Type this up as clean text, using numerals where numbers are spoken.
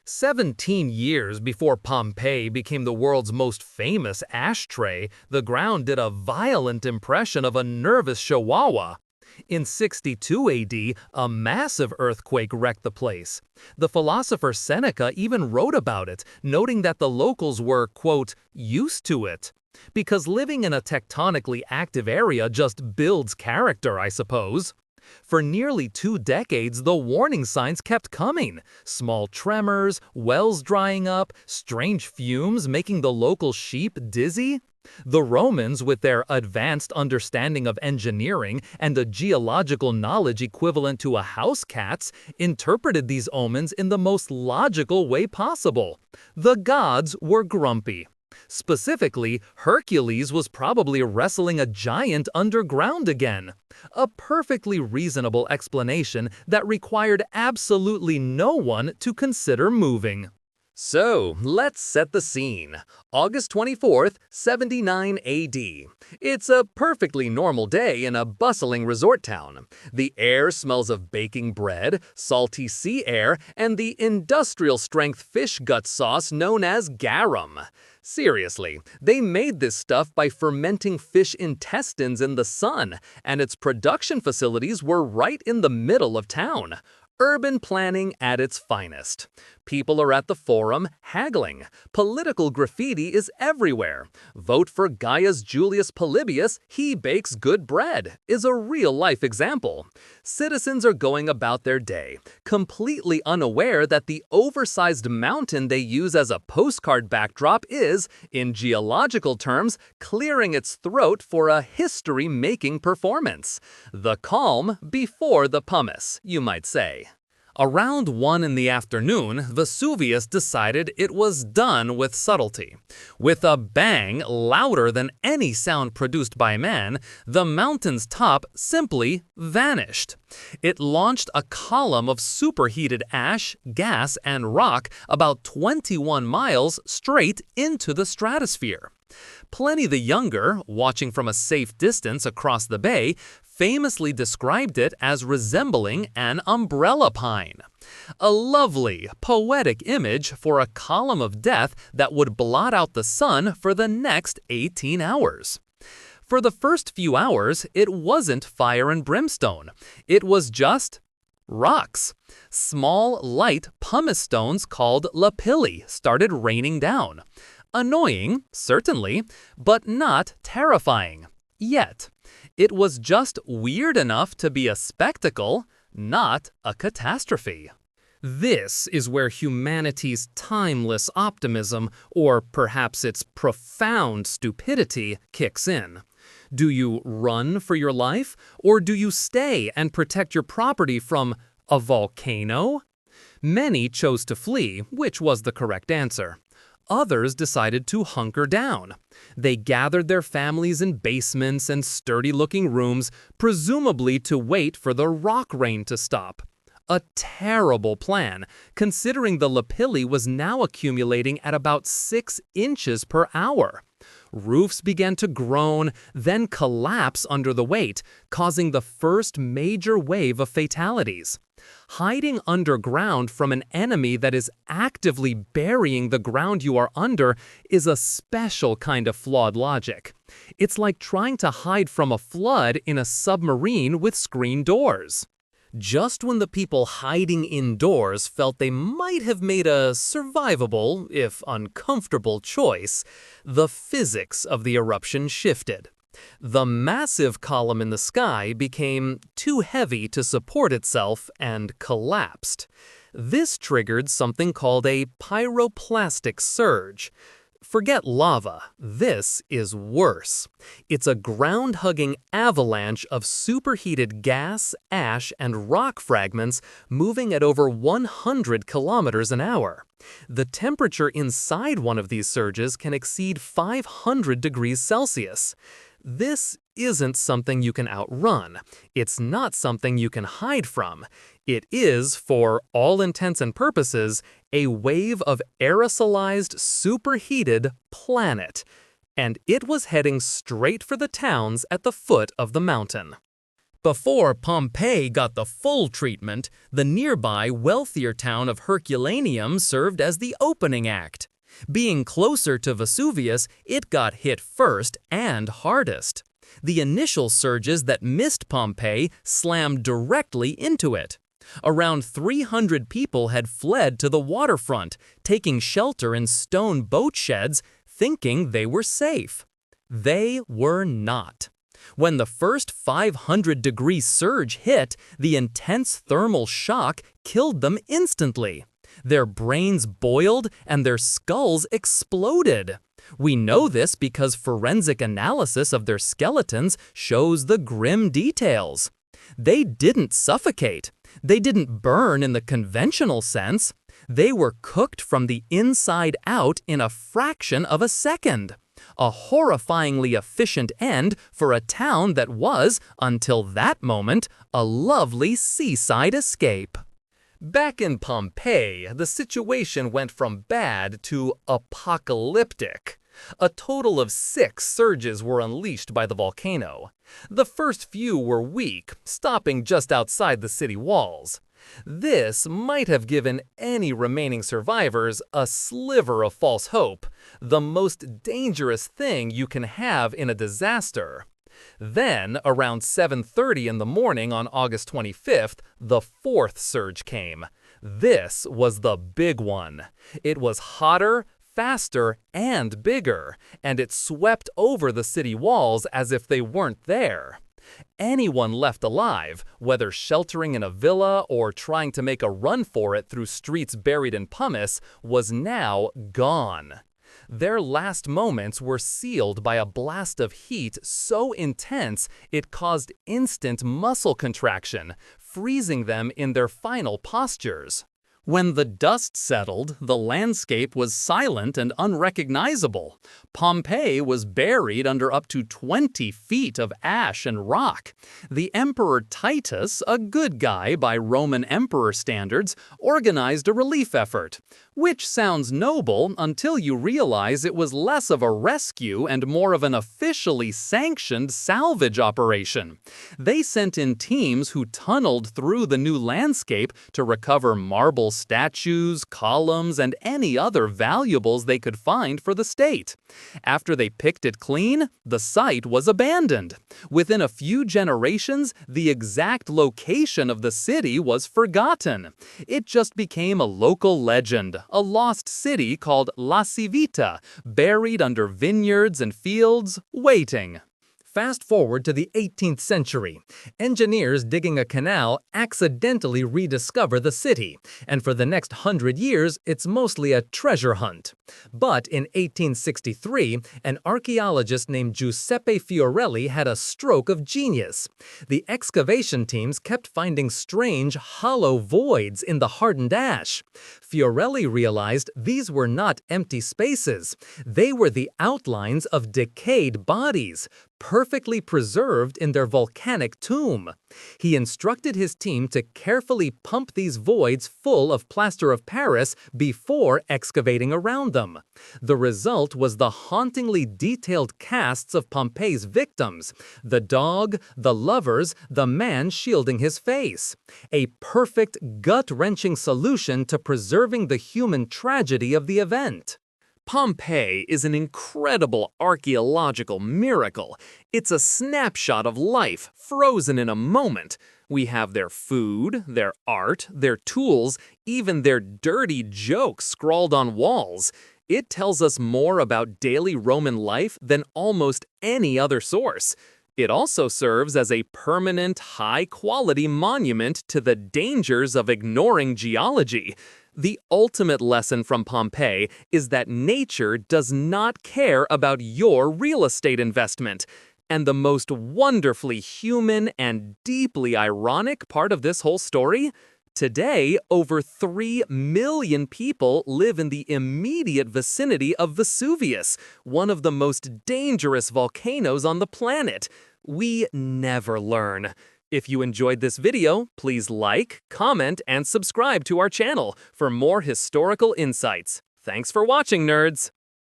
17 years before Pompeii became the world's most famous ashtray, the ground did a violent impression of a nervous chihuahua. In 62 AD, a massive earthquake wrecked the place. The philosopher Seneca even wrote about it, noting that the locals were, quote, used to it. Because living in a tectonically active area just builds character, I suppose. For nearly 2 decades, the warning signs kept coming. Small tremors, wells drying up, strange fumes making the local sheep dizzy. The Romans, with their advanced understanding of engineering and a geological knowledge equivalent to a house cat's, interpreted these omens in the most logical way possible. The gods were grumpy. Specifically, Hercules was probably wrestling a giant underground again. A perfectly reasonable explanation that required absolutely no one to consider moving. So, let's set the scene. August 24th, 79 AD. It's a perfectly normal day in a bustling resort town. The air smells of baking bread, salty sea air, and the industrial-strength fish gut sauce known as garum. Seriously, they made this stuff by fermenting fish intestines in the sun, and its production facilities were right in the middle of town. Urban planning at its finest. People are at the forum haggling. Political graffiti is everywhere. Vote for Gaius Julius Polybius, he bakes good bread, is a real-life example. Citizens are going about their day, completely unaware that the oversized mountain they use as a postcard backdrop is, in geological terms, clearing its throat for a history-making performance. The calm before the pumice, you might say. Around 1 in the afternoon, Vesuvius decided it was done with subtlety. With a bang louder than any sound produced by man, the mountain's top simply vanished. It launched a column of superheated ash, gas, and rock about 21 miles straight into the stratosphere. Pliny the Younger, watching from a safe distance across the bay, famously described it as resembling an umbrella pine. A lovely, poetic image for a column of death that would blot out the sun for the next 18 hours. For the first few hours, it wasn't fire and brimstone. It was just rocks. Small, light pumice stones called lapilli started raining down. Annoying, certainly, but not terrifying. Yet. It was just weird enough to be a spectacle, not a catastrophe. This is where humanity's timeless optimism, or perhaps its profound stupidity, kicks in. Do you run for your life, or do you stay and protect your property from a volcano? Many chose to flee, which was the correct answer. Others decided to hunker down. They gathered their families in basements and sturdy-looking rooms, presumably to wait for the rock rain to stop. A terrible plan, considering the lapilli was now accumulating at about 6 inches per hour. Roofs began to groan, then collapse under the weight, causing the first major wave of fatalities. Hiding underground from an enemy that is actively burying the ground you are under is a special kind of flawed logic. It's like trying to hide from a flood in a submarine with screen doors. Just when the people hiding indoors felt they might have made a survivable, if uncomfortable, choice, the physics of the eruption shifted. The massive column in the sky became too heavy to support itself and collapsed. This triggered something called a pyroclastic surge. Forget lava, this is worse. It's a ground-hugging avalanche of superheated gas, ash, and rock fragments moving at over 100 kilometers an hour. The temperature inside one of these surges can exceed 500 degrees Celsius. This isn't something you can outrun. It's not something you can hide from. It is, for all intents and purposes, a wave of aerosolized, superheated planet. And it was heading straight for the towns at the foot of the mountain. Before Pompeii got the full treatment, the nearby, wealthier town of Herculaneum served as the opening act. Being closer to Vesuvius, it got hit first and hardest. The initial surges that missed Pompeii slammed directly into it. Around 300 people had fled to the waterfront, taking shelter in stone boat sheds, thinking they were safe. They were not. When the first 500-degree surge hit, the intense thermal shock killed them instantly. Their brains boiled and their skulls exploded. We know this because forensic analysis of their skeletons shows the grim details. They didn't suffocate. They didn't burn in the conventional sense. They were cooked from the inside out in a fraction of a second. A horrifyingly efficient end for a town that was, until that moment, a lovely seaside escape. Back in Pompeii, the situation went from bad to apocalyptic. A total of 6 surges were unleashed by the volcano. The first few were weak, stopping just outside the city walls. This might have given any remaining survivors a sliver of false hope, the most dangerous thing you can have in a disaster. Then, around 7:30 in the morning on August 25th, the 4th surge came. This was the big one. It was hotter, faster, and bigger, and it swept over the city walls as if they weren't there. Anyone left alive, whether sheltering in a villa or trying to make a run for it through streets buried in pumice, was now gone. Their last moments were sealed by a blast of heat so intense it caused instant muscle contraction, freezing them in their final postures. When the dust settled, the landscape was silent and unrecognizable. Pompeii was buried under up to 20 feet of ash and rock. The Emperor Titus, a good guy by Roman emperor standards, organized a relief effort, which sounds noble until you realize it was less of a rescue and more of an officially sanctioned salvage operation. They sent in teams who tunneled through the new landscape to recover marble statues, columns, and any other valuables they could find for the state. After they picked it clean, the site was abandoned. Within a few generations, the exact location of the city was forgotten. It just became a local legend, a lost city called La Civita, buried under vineyards and fields, waiting. Fast forward to the 18th century. Engineers digging a canal accidentally rediscover the city, and for the next 100 years, it's mostly a treasure hunt. But in 1863, an archaeologist named Giuseppe Fiorelli had a stroke of genius. The excavation teams kept finding strange, hollow voids in the hardened ash. Fiorelli realized these were not empty spaces. They were the outlines of decayed bodies, perfectly preserved in their volcanic tomb. He instructed his team to carefully pump these voids full of plaster of Paris before excavating around them. The result was the hauntingly detailed casts of Pompeii's victims: the dog, the lovers, the man shielding his face. A perfect, gut-wrenching solution to preserving the human tragedy of the event. Pompeii is an incredible archaeological miracle. It's a snapshot of life, frozen in a moment. We have their food, their art, their tools, even their dirty jokes scrawled on walls. It tells us more about daily Roman life than almost any other source. It also serves as a permanent, high-quality monument to the dangers of ignoring geology. The ultimate lesson from Pompeii is that nature does not care about your real estate investment. And the most wonderfully human and deeply ironic part of this whole story? Today, over 3 million people live in the immediate vicinity of Vesuvius, one of the most dangerous volcanoes on the planet. We never learn. If you enjoyed this video, please like, comment, and subscribe to our channel for more historical insights. Thanks for watching, nerds!